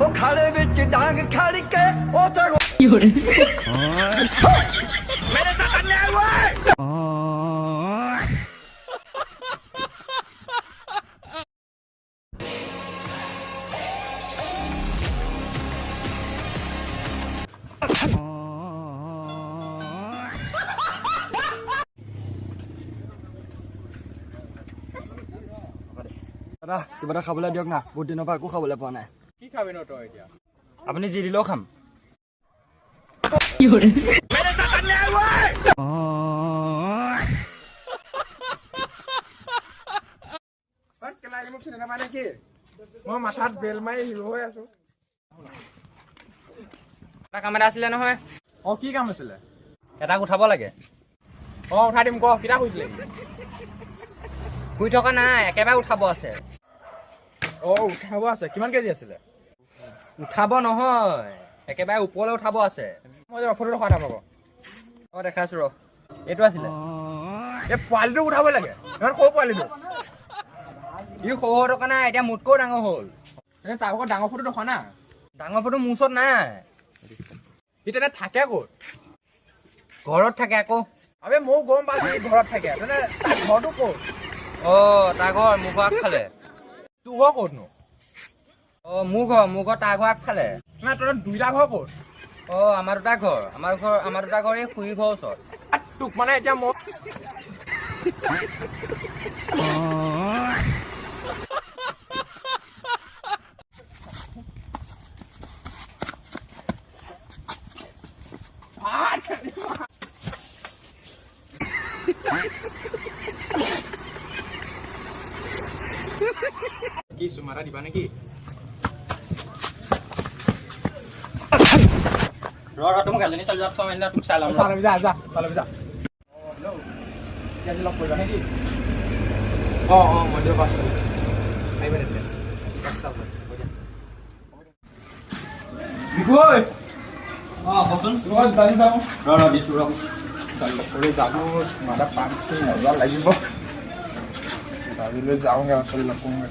ਉਹ ਖਾਲੇ ਵਿੱਚ ਡਾਂਗ ਖੜ ਕੇ ਉਹ ਤਾਂ ਮੇਰੇ ਤਾਂ ਕੰਨੇ ਓਏ দাদা কিবা এটা খাবলৈ দিয়ক না বহুত দিনৰ পৰা একো খাবলৈ পোৱা নাই কি খাবি ন তই এতিয়া আপুনি যি দিলেও খাম মই মাথাত বেল মাৰি হিৰো হৈ আছো এটা কাম এটা আছিলে নহয় অ কি কাম আছিলে এটাক উঠাব লাগে অ উঠাই দিম ক কিটা কৈছিলে শুই থকা নাই একেবাৰে উঠাব আছে অ উঠাব আছে কিমান কেজি আছিলে উঠাব নহয় একেবাৰে ওপৰলৈ উঠাব আছে মই যে ফটো দেখা নাপাব অ দেখাইছো ৰ এইটো আছিলে এই পোৱালিটোক উঠাব লাগে ইমান সৰু পোৱালিটো ই সৰু সৰু থকা নাই এতিয়া মোতকৈও ডাঙৰ হ'ল এনে তাৰ ভাগত ডাঙৰ ফটো দেখা না ডাঙৰ ফটো মোৰ ওচৰত নাই সি তেনে থাকে ক'ত ঘৰত থাকে আকৌ আবে ময়ো গম পাইছো সি ঘৰত থাকে তেনে তাৰ ঘৰটো ক'ত অ তাৰ ঘৰ মোৰ ঘৰ আগফালে তোৰ ঘৰ ক'তনো অ মোৰ ঘৰ তাৰ ঘৰ আগফালে না তোৰ দুইটা ঘৰ ক'ত অ আমাৰ দুটা ঘৰ এই খুৰী ঘৰৰ ওচৰত তোক মানে এতিয়া মই কি চুমাৰা দিবা নেকি ৰ তুমি গাজনী চালি যোৱাত মাৰিলা তোক চাই ল'ম চালাবি যা চালাবি যা লগ কৰিবা নেকি অ মই দিয়ক পাছ আহিবা তেতিয়া বিপুল অ কচোন লগত গাড়ী যাওঁ ৰ দিছো ৰ কৰি যাব মাদা পাঁচটি মজা লাগিব গাড়ীলৈ যাওঁগে আচল নকওঁগে